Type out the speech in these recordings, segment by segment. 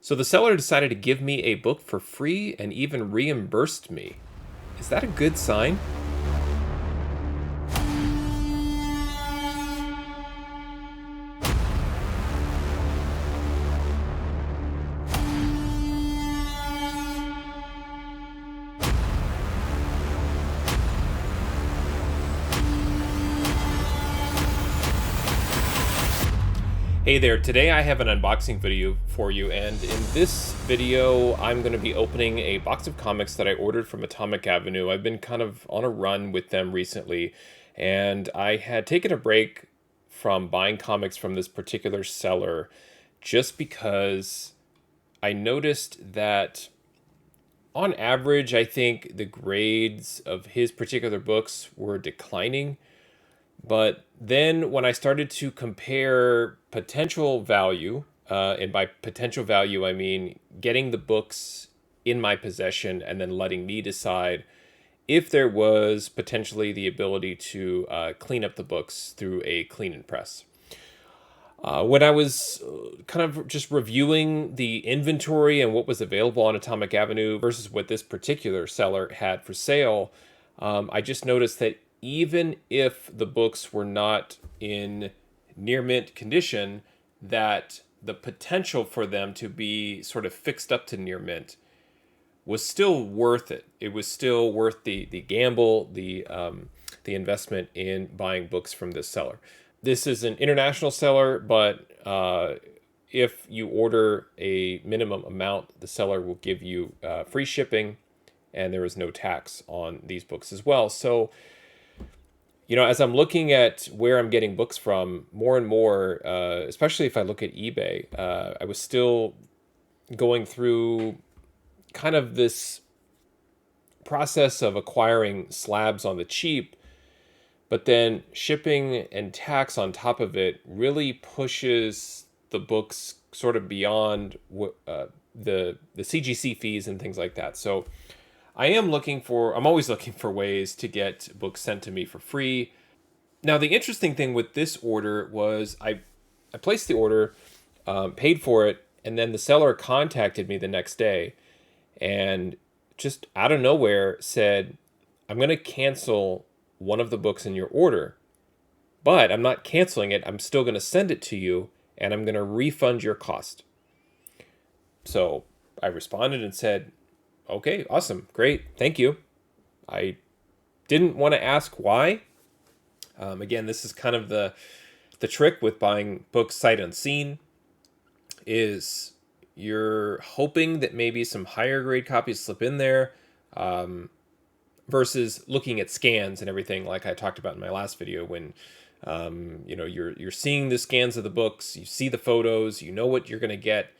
So the seller decided to give me a book for free and even reimbursed me. Is that a good sign? Hey there, today I have an unboxing video for you, and in this video I'm going to be opening a box of comics that I ordered from Atomic Avenue. I've been kind of on a run with them recently, and I had taken a break from buying comics from this particular seller just because I noticed that on average I think the grades of his particular books were declining. But then when I started to compare potential value, and by potential value, I mean getting the books in my possession and then letting me decide if there was potentially the ability to clean up the books through a clean and press. When I was kind of just reviewing the inventory and what was available on Atomic Avenue versus what this particular seller had for sale, I just noticed that even if the books were not in near mint condition, that the potential for them to be sort of fixed up to near mint was still worth it. It was still worth the gamble, the investment in buying books from this seller. This is an international seller, but if you order a minimum amount, the seller will give you free shipping, and there is no tax on these books as well. So, you know, as I'm looking at where I'm getting books from, more and more, especially if I look at eBay, I was still going through kind of this process of acquiring slabs on the cheap, but then shipping and tax on top of it really pushes the books sort of beyond the CGC fees and things like that. So I'm always looking for ways to get books sent to me for free. Now, the interesting thing with this order was I placed the order, paid for it, and then the seller contacted me the next day and just out of nowhere said, I'm going to cancel one of the books in your order, but I'm not canceling it. I'm still going to send it to you, and I'm going to refund your cost. So I responded and said, okay, awesome, great, thank you. I didn't want to ask why. Again, this is kind of the trick with buying books sight unseen, is you're hoping that maybe some higher grade copies slip in there, versus looking at scans and everything like I talked about in my last video when you know, you're seeing the scans of the books, you see the photos, you know what you're going to get,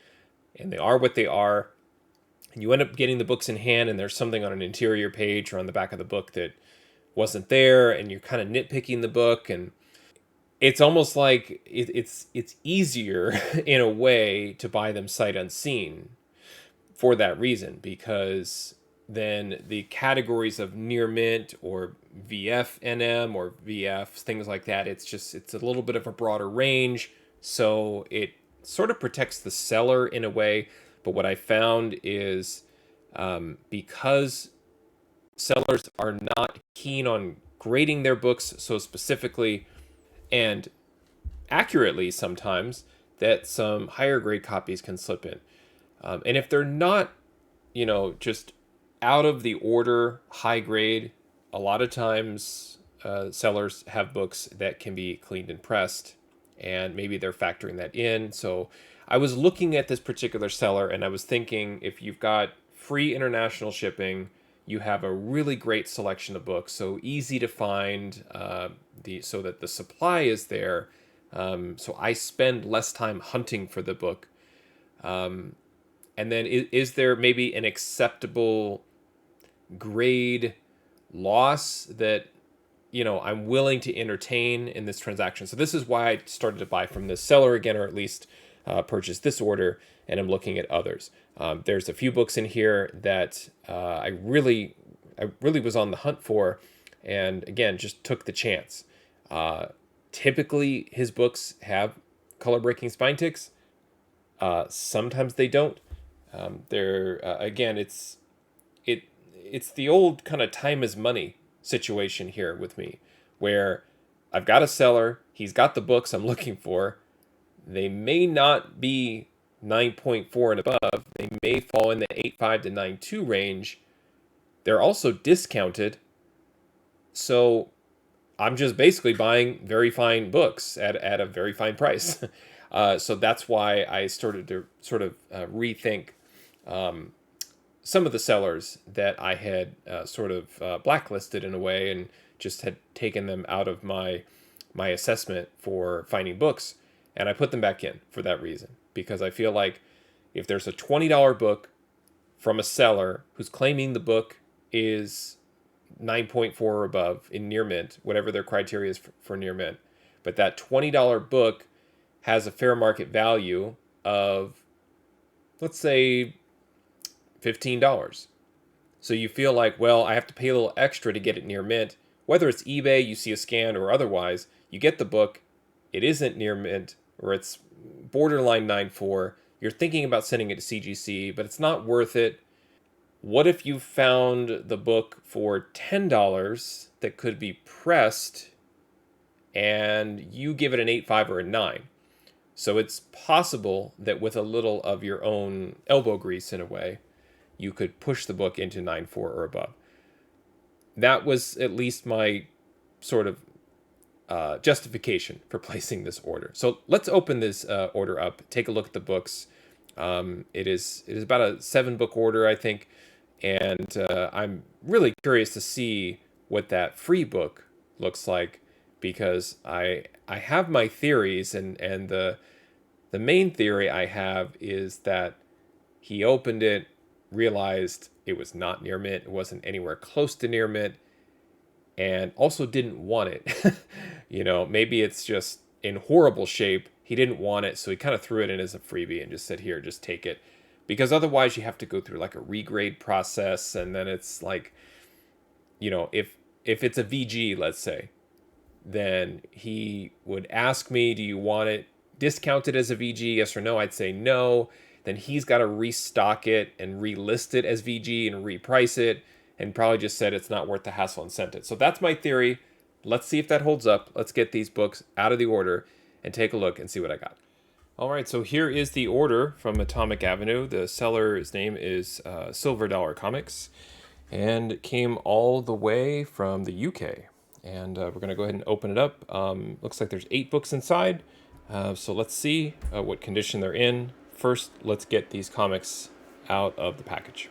and they are what they are. And you end up getting the books in hand, and there's something on an interior page or on the back of the book that wasn't there, and you're kind of nitpicking the book, and it's almost like it's easier in a way to buy them sight unseen for that reason, because then the categories of near mint or VFNM or VF, things like that, it's a little bit of a broader range, so it sort of protects the seller in a way. But what I found is because sellers are not keen on grading their books so specifically and accurately sometimes, that some higher grade copies can slip in. And if they're not, you know, just out of the order high grade, a lot of times sellers have books that can be cleaned and pressed, and maybe they're factoring that in. So I was looking at this particular seller and I was thinking, if you've got free international shipping, you have a really great selection of books, so easy to find, so that the supply is there. So I spend less time hunting for the book. And then is there maybe an acceptable grade loss that, you know, I'm willing to entertain in this transaction? So this is why I started to buy from this seller again, or at least purchase this order, and I'm looking at others. There's a few books in here that I really was on the hunt for, and again, just took the chance. Typically, his books have color breaking spine ticks. Sometimes they don't. Again, it it's the old kind of time is money situation here with me, where I've got a seller, he's got the books I'm looking for. They may not be 9.4 and above. They may fall in the 8.5 to 9.2 range. They're also discounted. So I'm just basically buying very fine books at a very fine price. So that's why I started to sort of rethink some of the sellers that I had sort of blacklisted in a way, and just had taken them out of my assessment for finding books, and I put them back in for that reason, because I feel like if there's a $20 book from a seller who's claiming the book is 9.4 or above in near mint, whatever their criteria is for near mint, but that $20 book has a fair market value of, let's say, $15. So you feel like, well, I have to pay a little extra to get it near mint. Whether it's eBay, you see a scan, or otherwise, you get the book, it isn't near mint, or it's borderline 9.4. You're thinking about sending it to CGC, but it's not worth it. What if you found the book for $10 that could be pressed, and you give it an 8.5 or a 9? So it's possible that with a little of your own elbow grease, in a way, you could push the book into 9.4 or above. That was at least my sort of justification for placing this order. So let's open this order up, take a look at the books. It is about a 7-book order, I think, and I'm really curious to see what that free book looks like, because I have my theories, and the main theory I have is that he opened it, realized it was not near mint, it wasn't anywhere close to near mint, and also didn't want it. Maybe it's just in horrible shape. He didn't want it, so he kind of threw it in as a freebie and just said, here, just take it. Because otherwise you have to go through like a regrade process, and then it's like, if it's a VG, let's say, then he would ask me, do you want it discounted as a VG, yes or no? I'd say no. Then he's got to restock it and relist it as VG and reprice it, and probably just said it's not worth the hassle and sent it. So that's my theory. Let's see if that holds up. Let's get these books out of the order and take a look and see what I got. All right, so here is the order from Atomic Avenue. The seller's name is Silver Dollar Comics, and it came all the way from the UK. And we're going to go ahead and open it up. Looks like there's 8 books inside. So let's see what condition they're in. First, let's get these comics out of the package.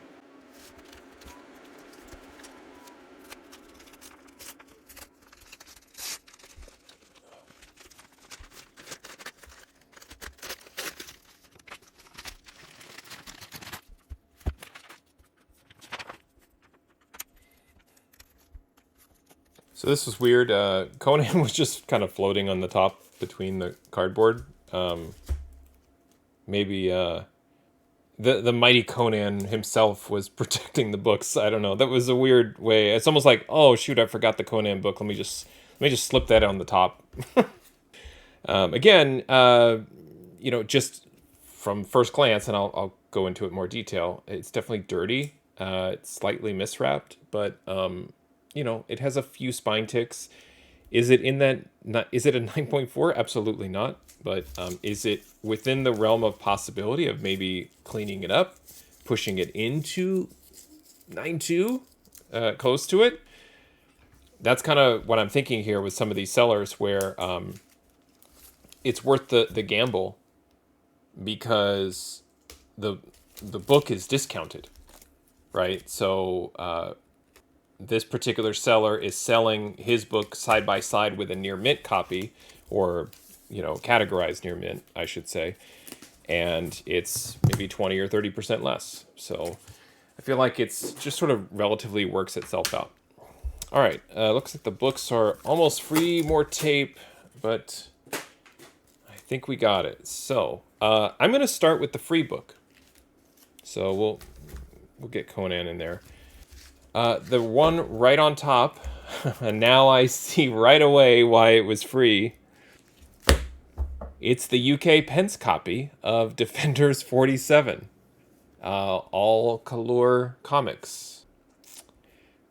So this was weird. Conan was just kind of floating on the top between the cardboard. Maybe the mighty Conan himself was protecting the books. I don't know. That was a weird way. It's almost like, oh shoot, I forgot the Conan book. Let me just slip that on the top. Again, just from first glance, and I'll go into it more detail. It's definitely dirty. It's slightly miswrapped, but it has a few spine ticks. Is it in that? Is it a 9.4? Absolutely not. But is it within the realm of possibility of maybe cleaning it up, pushing it into 9.2, close to it? That's kind of what I'm thinking here with some of these sellers, where it's worth the gamble, because the book is discounted, right? So this particular seller is selling his book side by side with a near mint copy, or categorized near mint, I should say, and it's maybe 20 or 30% less. So I feel like it's just sort of relatively works itself out. All right, looks like the books are almost free, more tape, but I think we got it. So I'm going to start with the free book. So we'll get Conan in there. The one right on top, and now I see right away why it was free. It's the UK Pence copy of Defenders 47. All Color Comics.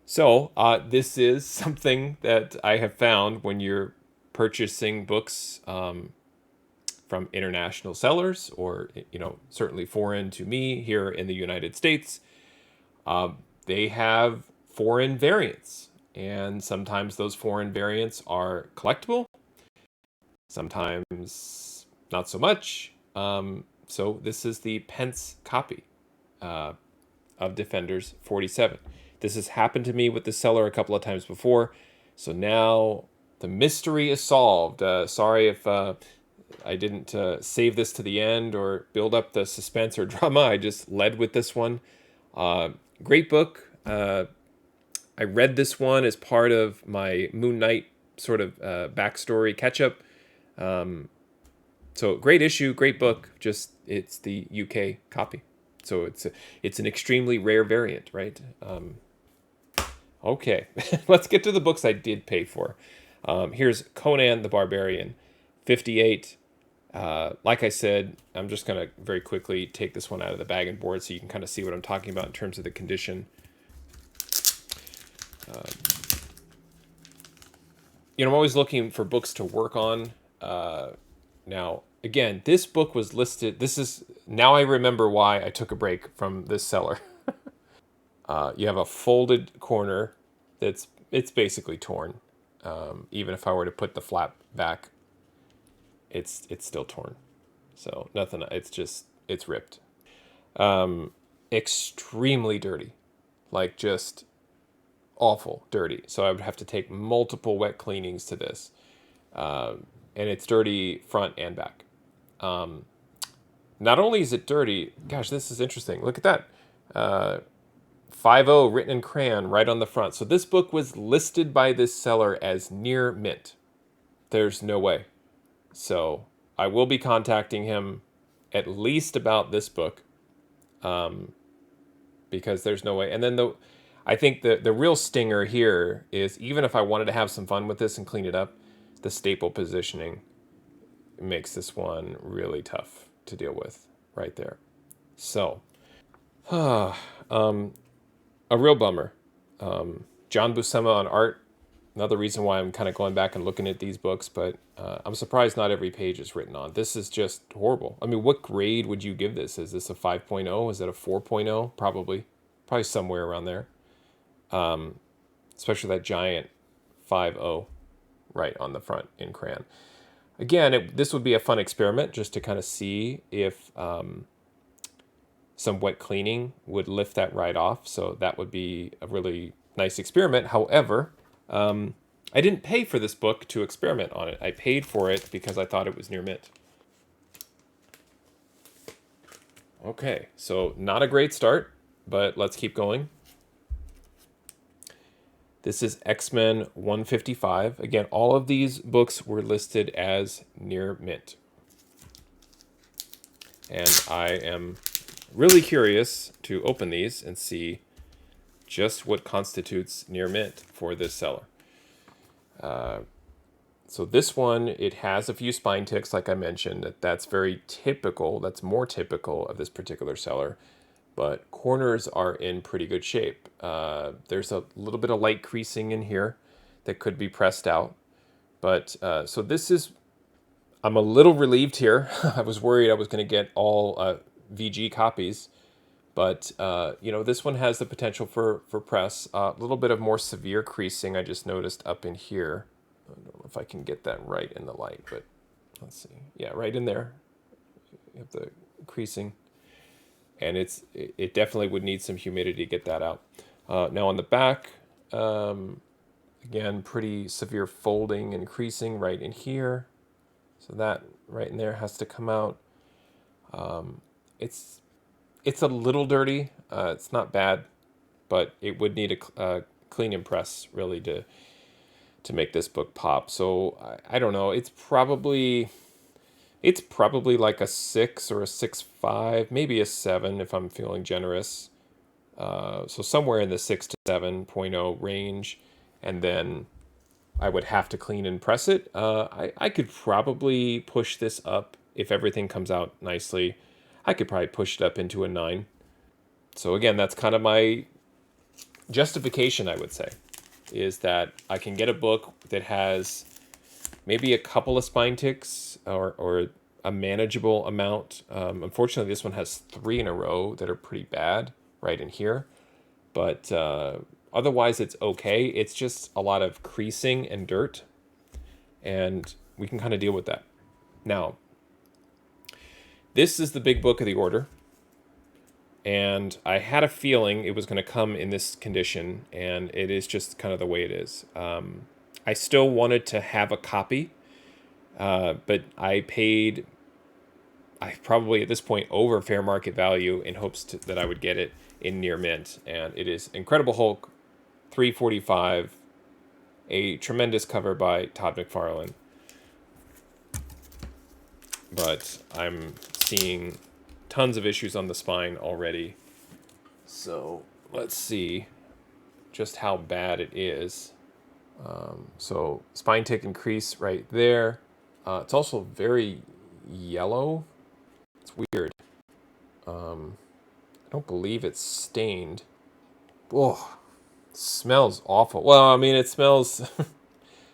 So this is something that I have found when you're purchasing books from international sellers, or certainly foreign to me here in the United States. They have foreign variants, and sometimes those foreign variants are collectible, sometimes not so much. So this is the Pence copy of Defenders 47. This has happened to me with the seller a couple of times before, so now the mystery is solved. Sorry if I didn't save this to the end or build up the suspense or drama. I just led with this one. Great book. I read this one as part of my Moon Knight sort of backstory catch-up. So great issue, great book. Just it's the UK copy, so it's an extremely rare variant, right? Okay, let's get to the books I did pay for. Here's Conan the Barbarian, 58. Like I said, I'm just going to very quickly take this one out of the bag and board so you can kind of see what I'm talking about in terms of the condition. I'm always looking for books to work on. Now, again, this book was listed. Now I remember why I took a break from this seller. You have a folded corner it's basically torn. Even if I were to put the flap back, it's still torn. So nothing. It's ripped. Extremely dirty, like just awful dirty. So I would have to take multiple wet cleanings to this, and it's dirty front and back. Not only is it dirty, gosh, this is interesting. Look at that. 5-0 written in crayon right on the front. So this book was listed by this seller as near mint. There's no way. So I will be contacting him at least about this book, because there's no way. And then I think the real stinger here is, even if I wanted to have some fun with this and clean it up, the staple positioning makes this one really tough to deal with right there. So, a real bummer. John Buscema on art. Another reason why I'm kind of going back and looking at these books, but I'm surprised not every page is written on. This is just horrible. I mean, what grade would you give this? Is this a 5.0? Is it a 4.0? Probably somewhere around there. Especially that giant 5.0 right on the front in crayon. Again, this would be a fun experiment just to kind of see if some wet cleaning would lift that right off. So that would be a really nice experiment. However, I didn't pay for this book to experiment on it. I paid for it because I thought it was near mint. Okay, so not a great start, but let's keep going. This is X-Men 155. Again, all of these books were listed as near mint. And I am really curious to open these and see just what constitutes near mint for this seller. So this one, it has a few spine ticks, like I mentioned. That's very typical. That's more typical of this particular seller. But corners are in pretty good shape. There's a little bit of light creasing in here that could be pressed out. But so this is, I'm a little relieved here. I was worried I was going to get all VG copies. But, this one has the potential for press. A little bit of more severe creasing I just noticed up in here. I don't know if I can get that right in the light, but let's see. Yeah, right in there. You have the creasing. And it definitely would need some humidity to get that out. Now on the back, again, pretty severe folding and creasing right in here. So that right in there has to come out. It's a little dirty. It's not bad, but it would need a clean and press really to make this book pop. So I don't know. It's probably like a 6 or a 6.5, maybe a 7 if I'm feeling generous. So somewhere in the 6 to 7.0 range, and then I would have to clean and press it. I could probably push this up if everything comes out nicely. I could probably push it up into a 9. So again, that's kind of my justification, I would say, is that I can get a book that has maybe a couple of spine ticks or a manageable amount. Unfortunately, this one has 3 in a row that are pretty bad right in here. But otherwise, it's okay. It's just a lot of creasing and dirt. And we can kind of deal with that. Now, this is the big book of the order. And I had a feeling it was going to come in this condition. And it is just kind of the way it is. I still wanted to have a copy. But I paid, I probably at this point over fair market value in hopes that I would get it in near mint. And it is Incredible Hulk 345, a tremendous cover by Todd McFarlane. But I'm seeing tons of issues on the spine already. So let's see just how bad it is. So spine tick and crease right there. It's also very yellow. It's weird. I don't believe it's stained. Oh, it smells awful. Well, I mean, it smells it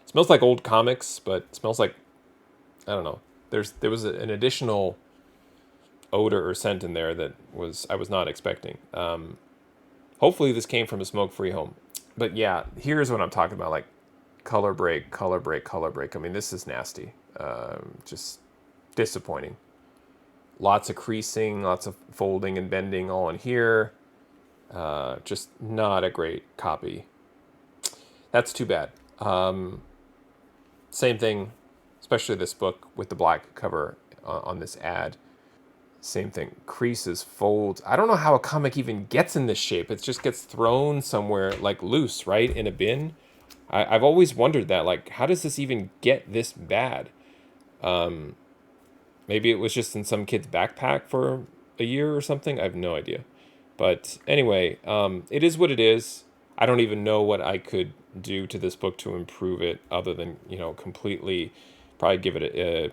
smells like old comics, but it smells like, I don't know. There was an additional odor or scent in there that I was not expecting. Hopefully this came from a smoke-free home. But yeah, here's what I'm talking about, like color break, color break, color break. I mean, this is nasty. Just disappointing. Lots of creasing, lots of folding and bending all in here. Just not a great copy. That's too bad. Same thing, especially this book with the black cover on this ad. Same thing, creases, folds. I don't know how a comic even gets in this shape. It just gets thrown somewhere like loose, right? In a bin. I've always wondered that, like, how does this even get this bad? Maybe it was just in some kid's backpack for a year or something. I have no idea. But anyway, it is what it is. I don't even know what I could do to this book to improve it other than, completely probably give it a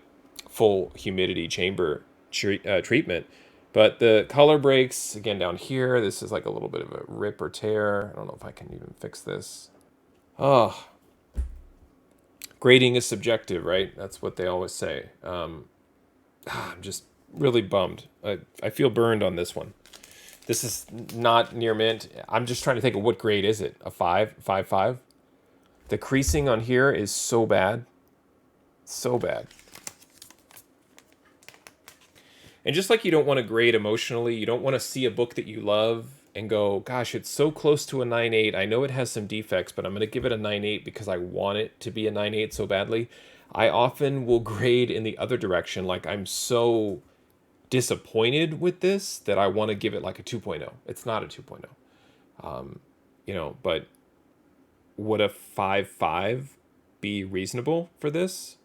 full humidity chamber treatment. But the color breaks, again, down here, this is like a little bit of a rip or tear. I don't know if I can even fix this. Oh, grading is subjective, right? That's what they always say. I'm just really bummed. I feel burned on this one. This is not near mint. I'm just trying to think of what grade is it? A 5? 5.5? The creasing on here is so bad. So bad. And just like you don't want to grade emotionally, you don't want to see a book that you love and go, gosh, it's so close to a 9.8. I know it has some defects, but I'm going to give it a 9.8 because I want it to be a 9.8 so badly. I often will grade in the other direction. Like, I'm so disappointed with this that I want to give it like a 2.0. It's not a 2.0. But would a 5.5 be reasonable for this?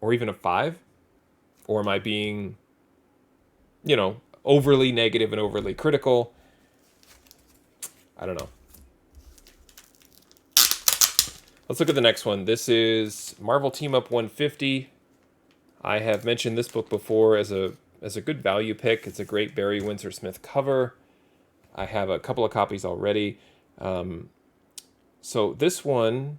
Or even a 5? Or am I being, overly negative and overly critical? I don't know. Let's look at the next one. This is Marvel Team Up 150. I have mentioned this book before as a good value pick. It's a great Barry Windsor Smith cover. I have a couple of copies already. So this one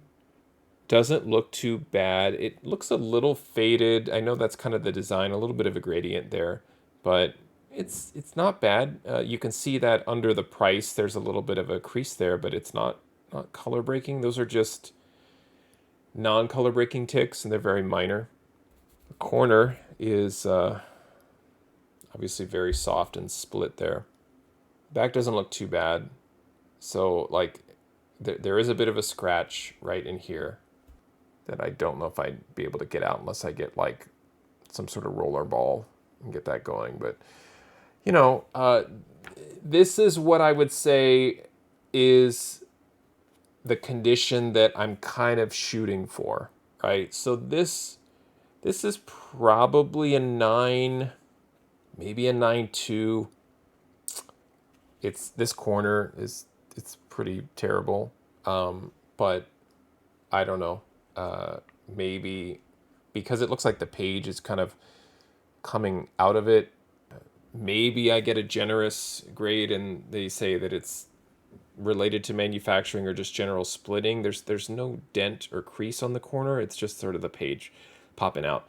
doesn't look too bad. It looks a little faded. I know that's kind of the design, a little bit of a gradient there, but it's not bad. You can see that under the price, there's a little bit of a crease there, but it's not color breaking. Those are just non-color breaking ticks, and they're very minor. The corner is obviously very soft and split there. Back doesn't look too bad. So like there is a bit of a scratch right in here that I don't know if I'd be able to get out unless I get like some sort of roller ball and get that going. But this is what I would say is the condition that I'm kind of shooting for, right? So this is probably a 9, maybe a 9.2. This corner it's pretty terrible, but I don't know. Maybe because it looks like the page is kind of coming out of it. maybe I get a generous grade and they say that it's related to manufacturing or just general splitting. There's no dent or crease on the corner. It's just sort of the page popping out.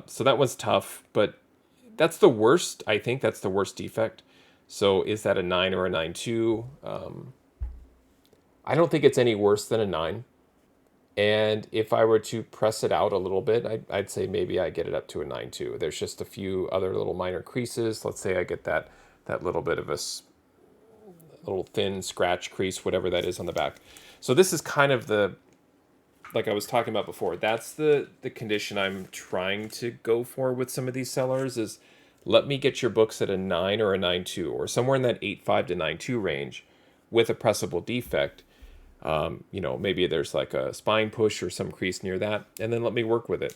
So that one's tough, but that's the worst. I think that's the worst defect. So is that a 9 or a 9.2? I don't think it's any worse than a 9. And if I were to press it out a little bit, I'd say maybe I get it up to a 9.2. There's just a few other little minor creases. Let's say I get that little bit of a little thin scratch crease, whatever that is on the back. So this is kind of like I was talking about before, that's the condition I'm trying to go for with some of these sellers is let me get your books at a 9 or a 9.2 or somewhere in that 8.5 to 9.2 range with a pressable defect. Maybe there's like a spine push or some crease near that, and then let me work with it.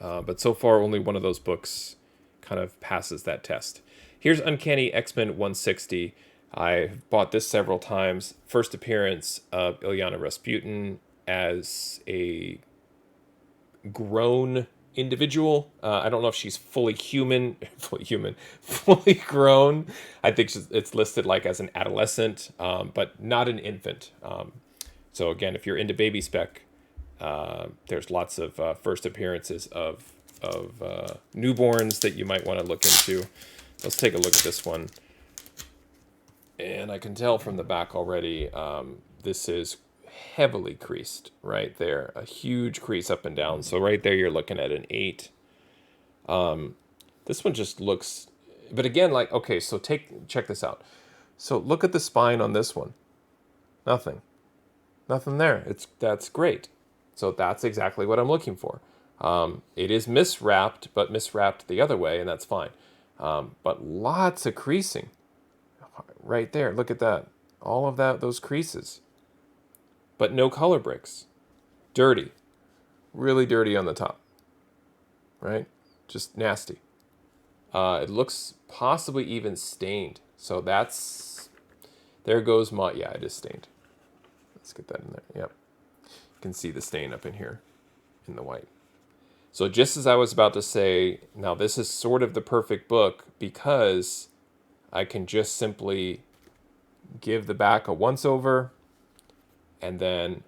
But so far, only one of those books kind of passes that test. Here's Uncanny X-Men 160. I've bought this several times. First appearance of Ilyana Rasputin as a grown individual. I don't know if she's fully human, fully grown. I think it's listed like as an adolescent, but not an infant. So again, if you're into baby spec, there's lots of first appearances of newborns that you might want to look into. Let's take a look at this one. And I can tell from the back already, this is heavily creased right there. A huge crease up and down. So right there, you're looking at an 8. This one just looks, but again, like, okay, so check this out. So look at the spine on this one. Nothing there. That's great. So that's exactly what I'm looking for. It is miswrapped, but miswrapped the other way, and that's fine. But lots of creasing right there. Look at that. All of those creases. But no color breaks. Dirty. Really dirty on the top. Right? Just nasty. It looks possibly even stained. So there goes yeah, it is stained. Let's get that in there. Yep. You can see the stain up in here in the white. So just as I was about to say, now this is sort of the perfect book because I can just simply give the back a once over and then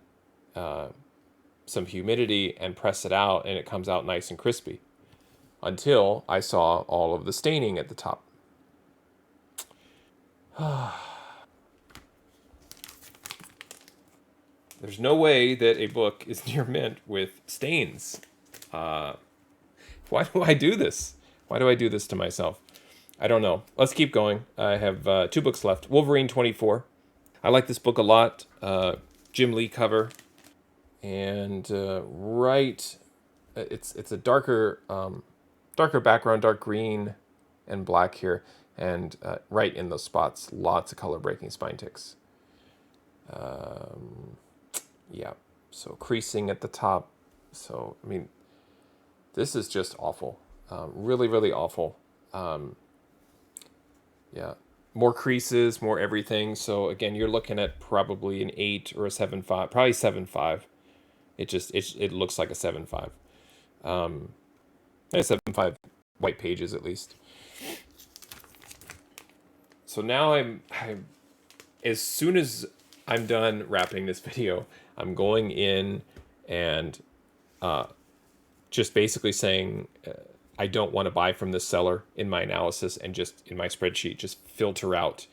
some humidity and press it out and it comes out nice and crispy until I saw all of the staining at the top. There's no way that a book is near mint with stains. Why do I do this? Why do I do this to myself? I don't know. Let's keep going. I have 2 books left. Wolverine 24. I like this book a lot. Jim Lee cover. And it's a darker background, dark green and black here. And right in those spots, lots of color breaking spine ticks. Yeah, so creasing at the top. So, I mean, this is just awful. Really, really awful. Yeah, more creases, more everything. So again, you're looking at probably an 8 or a 7.5, probably 7.5. It looks like a 7.5. A 7.5 white pages at least. So now I'm as soon as I'm done wrapping this video, I'm going in and just basically saying I don't want to buy from this seller in my analysis and just in my spreadsheet, just filter out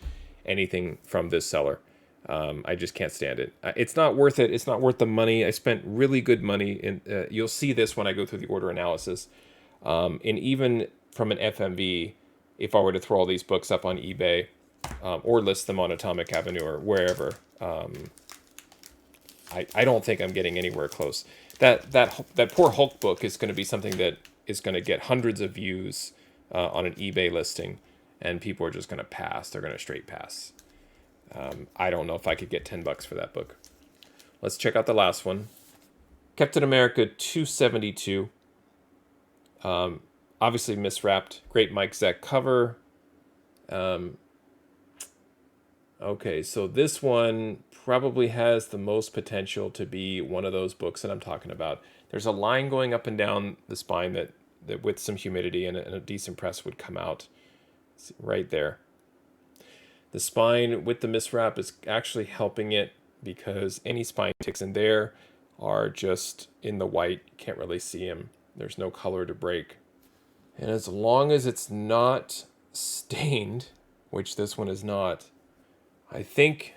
anything from this seller. I just can't stand it. It's not worth it. It's not worth the money. I spent really good money. And you'll see this when I go through the order analysis. And even from an FMV, if I were to throw all these books up on eBay or list them on Atomic Avenue or wherever, I don't think I'm getting anywhere close. That poor Hulk book is going to be something that is going to get hundreds of views on an eBay listing, and people are just going to pass. They're going to straight pass. I don't know if I could get $10 for that book. Let's check out the last one. Captain America 272. Obviously miswrapped. Great Mike Zeck cover. Okay, so this one probably has the most potential to be one of those books that I'm talking about. There's a line going up and down the spine that that with some humidity and a decent press would come out. See, right there. The spine with the miswrap is actually helping it because any spine ticks in there are just in the white. You can't really see them. There's no color to break. And as long as it's not stained, which this one is not, I think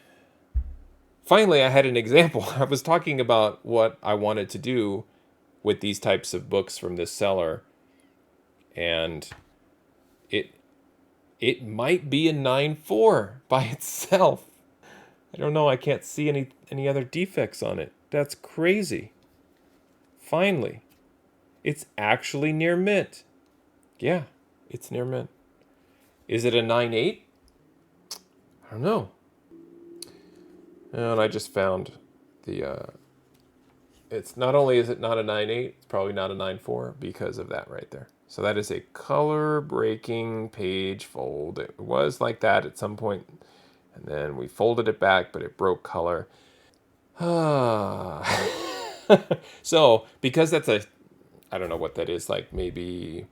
finally I had an example. I was talking about what I wanted to do with these types of books from this seller, and it might be a 9.4 by itself. I don't know. I can't see any other defects on it. That's crazy. Finally, it's actually near mint. Yeah, it's near mint. Is it a 9.8? I don't know. And I just found the. It's not only is it not a 9.8, it's probably not a 9.4 because of that right there. So that is a color breaking page fold. It was like that at some point, and then we folded it back, but it broke color. So because that's I don't know what that is, like maybe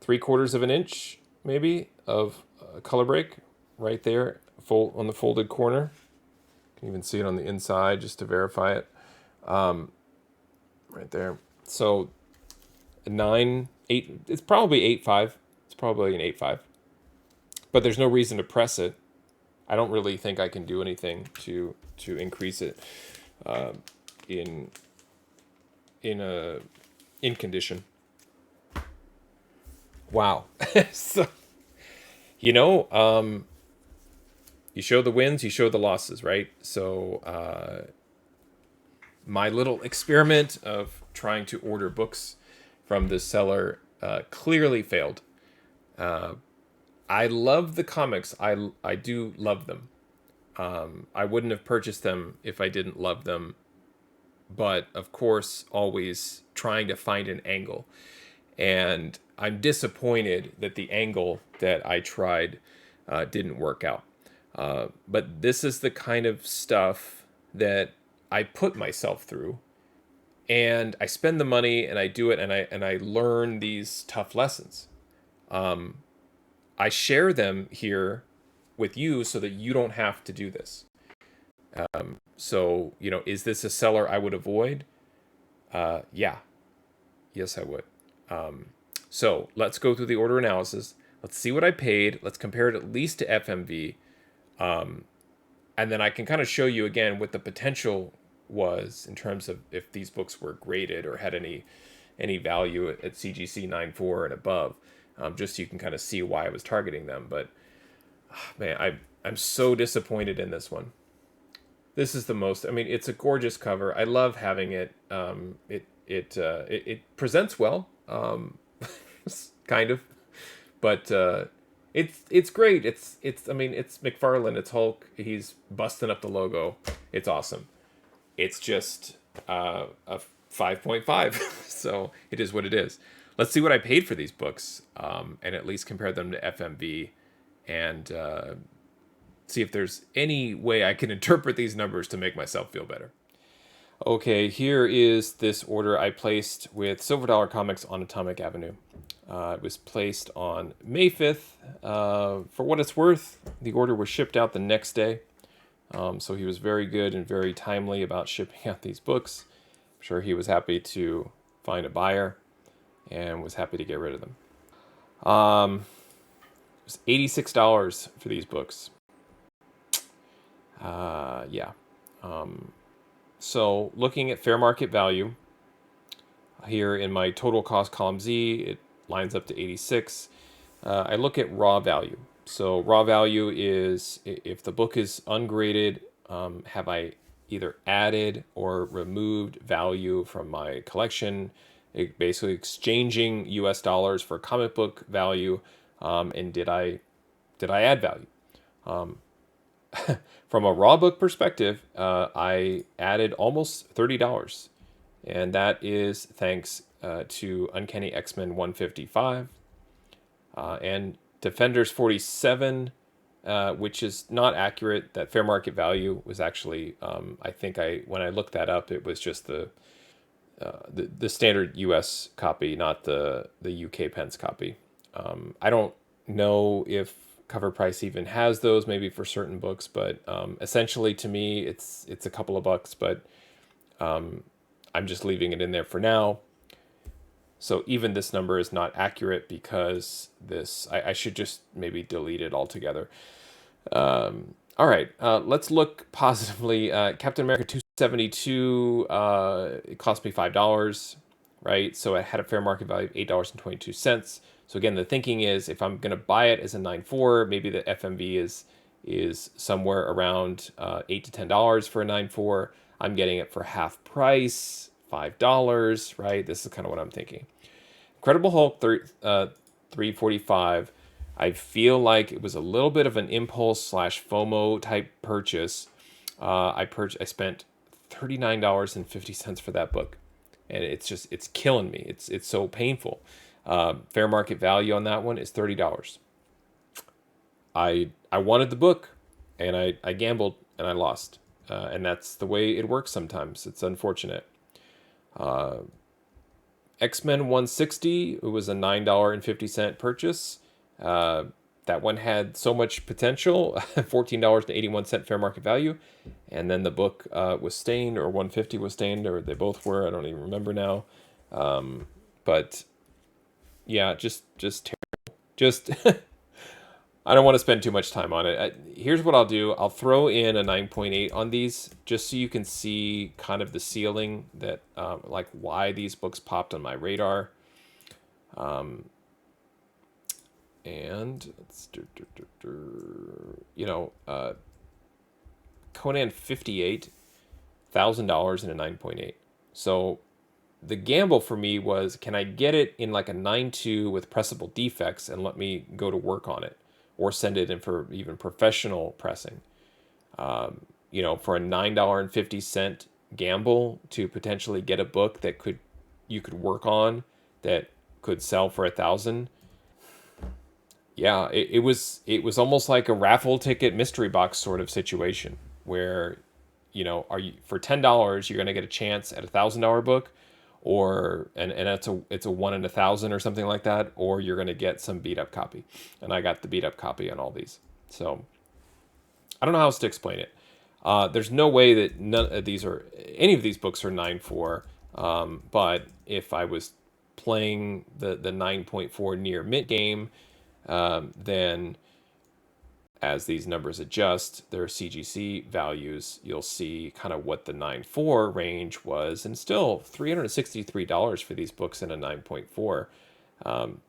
3/4 of an inch, maybe, of color break right there, on the folded corner. You can even see it on the inside just to verify it. Right there. So 9.8. It's probably 8.5. It's probably an 8.5. But there's no reason to press it. I don't really think I can do anything to increase it in condition. Wow. So, you show the wins, you show the losses, right? So my little experiment of trying to order books from this seller clearly failed. I love the comics. I do love them. I wouldn't have purchased them if I didn't love them. But, of course, always trying to find an angle. And I'm disappointed that the angle that I tried didn't work out. But this is the kind of stuff that I put myself through. And I spend the money and I do it and I learn these tough lessons. I share them here with you so that you don't have to do this. So, is this a seller I would avoid? Yeah. Yes, I would. So let's go through the order analysis. Let's see what I paid. Let's compare it at least to FMV. And then I can kind of show you again what the potential was in terms of if these books were graded or had any value at CGC 9.4 and above, just so you can kind of see why I was targeting them. But man, I'm so disappointed in this one. This is the most. I mean, it's a gorgeous cover. I love having it. It presents well, kind of, but it's great. I mean, it's McFarlane. It's Hulk. He's busting up the logo. It's awesome. It's just a 5.5. So it is what it is. Let's see what I paid for these books, and at least compare them to FMV, and see if there's any way I can interpret these numbers to make myself feel better. Okay, here is this order I placed with Silver Dollar Comics on Atomic Avenue. It was placed on May 5th. For what it's worth, the order was shipped out the next day. So he was very good and very timely about shipping out these books. I'm sure he was happy to find a buyer and was happy to get rid of them. It was $86 for these books. Yeah. So looking at fair market value, here in my total cost column Z, it lines up to 86. I look at raw value. So raw value is if the book is ungraded, have I either added or removed value from my collection, basically exchanging US dollars for comic book value, and did I add value? From a raw book perspective, I added almost $30, and that is thanks to Uncanny X-Men 155 and Defenders 47, which is not accurate. That fair market value was actually, I think when I looked that up, it was just the standard U.S. copy, not the U.K. Pence copy. I don't know if Cover Price even has those, maybe for certain books, but essentially to me, it's a couple of bucks, but I'm just leaving it in there for now. So even this number is not accurate because I should just maybe delete it altogether. All right, let's look positively. Captain America 272, it cost me $5, right? So it had a fair market value of $8.22. So again, the thinking is if I'm going to buy it as a 9.4, maybe the FMV is somewhere around $8 to $10 for a 9.4. I'm getting it for half price, $5, right? This is kind of what I'm thinking. Incredible Hulk 345. I feel like it was a little bit of an impulse slash FOMO type purchase. I spent $39.50 for that book, and it's killing me. It's so painful. Fair market value on that one is $30. I wanted the book, and I gambled and I lost, and that's the way it works sometimes. It's unfortunate. X-Men 160, it was a $9.50 purchase. That one had so much potential, $14.81 fair market value. And then the book was stained, or 150 was stained, or they both were. I don't even remember now. But yeah, just terrible. Just I don't want to spend too much time on it. Here's what I'll do. I'll throw in a 9.8 on these just so you can see kind of the ceiling that, like why these books popped on my radar. And let's Conan 58, $1,000 and a 9.8. So the gamble for me was, can I get it in like a 9.2 with pressable defects and let me go to work on it, or send it in for even professional pressing? For a $9.50 gamble to potentially get a book that you could work on that could sell for 1,000. Yeah, it was almost like a raffle ticket mystery box sort of situation where, are you for $10 you're gonna get a chance at $1,000 book, or and it's a 1 in 1,000 or something like that, or you're gonna get some beat up copy, and I got the beat up copy on all these. So I don't know how else to explain it. There's no way that any of these books are 9.4. But if I was playing the 9.4 near mint game, then as these numbers adjust their CGC values, you'll see kind of what the 9.4 range was, and still $363 for these books in a 9.4.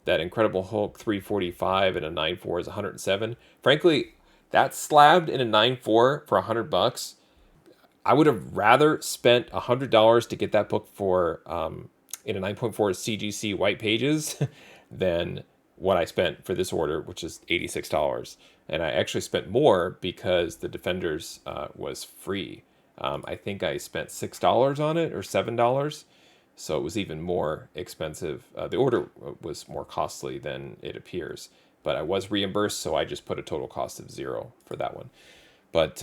That Incredible Hulk 345 and a 9.4 is 107. Frankly, that slabbed in a 9.4 for $100. I would have rather spent $100 to get that book for in a 9.4 CGC white pages than what I spent for this order, which is $86. And I actually spent more because the Defenders was free. I think I spent $6 on it, or $7. So it was even more expensive. The order was more costly than it appears, but I was reimbursed, so I just put a total cost of $0 for that one. But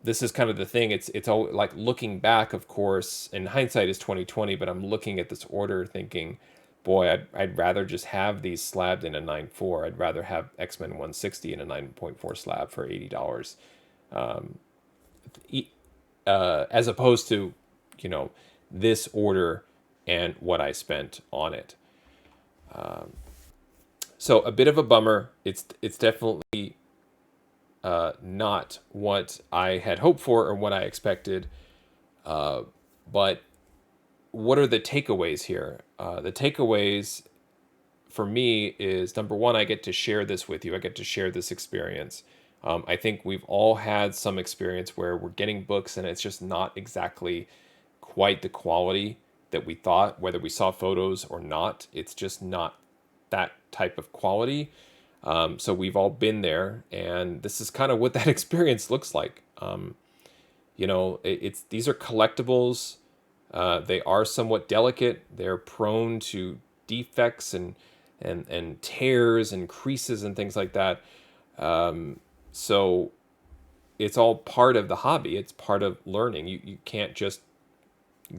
this is kind of the thing. It's all like looking back, of course, and hindsight is 2020. But I'm looking at this order, thinking, boy, I'd rather just have these slabbed in a 9.4. I'd rather have X-Men 160 in a 9.4 slab for $80, as opposed to, this order and what I spent on it. So a bit of a bummer. It's definitely not what I had hoped for or what I expected. But what are the takeaways here? The takeaways for me is, number one, I get to share this with you. I get to share this experience. I think we've all had some experience where we're getting books and it's just not exactly quite the quality that we thought, whether we saw photos or not. It's just not that type of quality. So we've all been there, and this is kind of what that experience looks like. These are collectibles. They are somewhat delicate. They're prone to defects and tears and creases and things like that. So it's all part of the hobby. It's part of learning. You can't just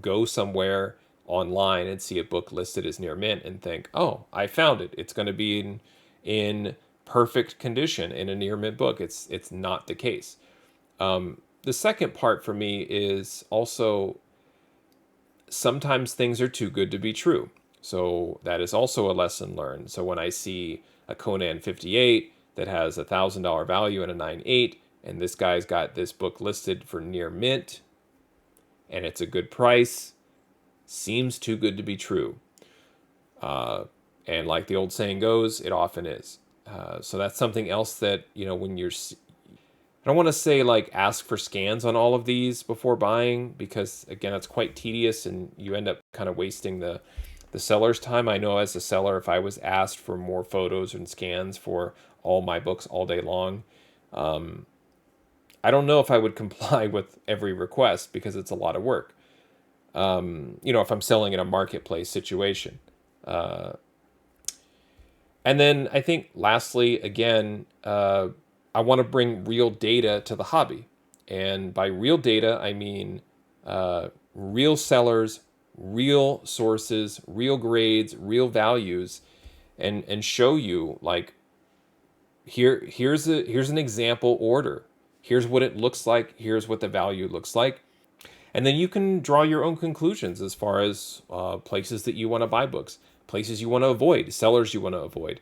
go somewhere online and see a book listed as near mint and think, oh, I found it. It's going to be in perfect condition in a near mint book. It's not the case. The second part for me is also sometimes things are too good to be true. So that is also a lesson learned. So when I see a Conan 58 that has $1,000 value and a 9.8, and this guy's got this book listed for near mint, and it's a good price, seems too good to be true. And like the old saying goes, it often is. So that's something else that, when you're, I don't want to say like ask for scans on all of these before buying, because again, it's quite tedious and you end up kind of wasting the seller's time. I know as a seller, if I was asked for more photos and scans for all my books all day long, I don't know if I would comply with every request because it's a lot of work. If I'm selling in a marketplace situation. And then I think lastly, again, I want to bring real data to the hobby. And by real data, I mean real sellers, real sources, real grades, real values, and show you like here's an example order. Here's what it looks like. Here's what the value looks like. And then you can draw your own conclusions as far as places that you want to buy books, places you want to avoid, sellers you want to avoid.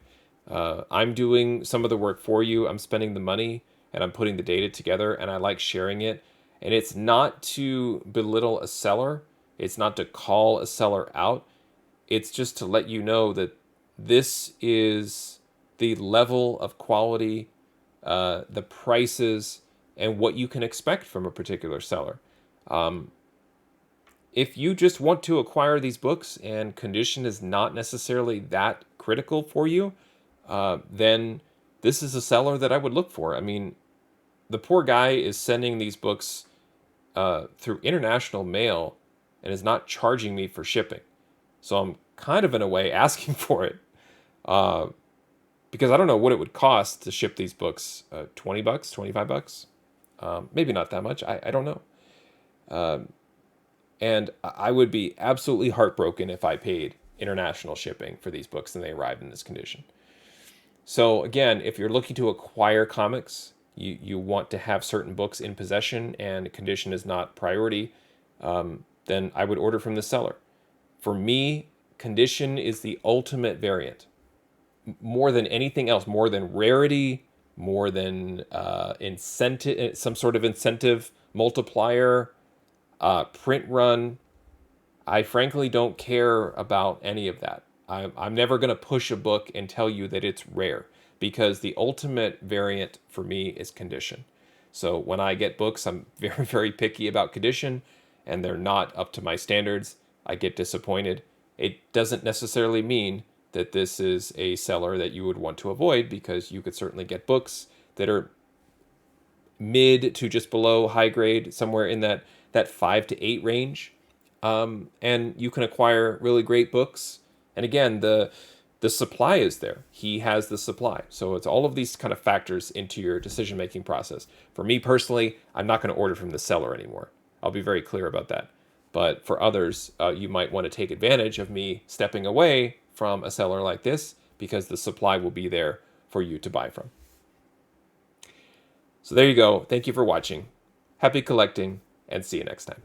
I'm doing some of the work for you. I'm spending the money and I'm putting the data together, and I like sharing it. And it's not to belittle a seller. It's not to call a seller out. It's just to let you know that this is the level of quality, the prices, and what you can expect from a particular seller. If you just want to acquire these books and condition is not necessarily that critical for you, then this is a seller that I would look for. I mean, the poor guy is sending these books through international mail and is not charging me for shipping. So I'm kind of in a way asking for it because I don't know what it would cost to ship these books. $20, $25, maybe not that much. I don't know. And I would be absolutely heartbroken if I paid international shipping for these books and they arrived in this condition. So again, if you're looking to acquire comics, you want to have certain books in possession and condition is not priority, then I would order from the seller. For me, condition is the ultimate variant. More than anything else, more than rarity, more than incentive, some sort of incentive multiplier, print run. I frankly don't care about any of that. I'm never going to push a book and tell you that it's rare, because the ultimate variant for me is condition. So when I get books, I'm very, very picky about condition, and they're not up to my standards. I get disappointed. It doesn't necessarily mean that this is a seller that you would want to avoid, because you could certainly get books that are mid to just below high grade, somewhere in that 5 to 8 range. And you can acquire really great books. And again, the supply is there. He has the supply. So it's all of these kind of factors into your decision-making process. For me personally, I'm not going to order from the seller anymore. I'll be very clear about that. But for others, you might want to take advantage of me stepping away from a seller like this, because the supply will be there for you to buy from. So there you go. Thank you for watching. Happy collecting, and see you next time.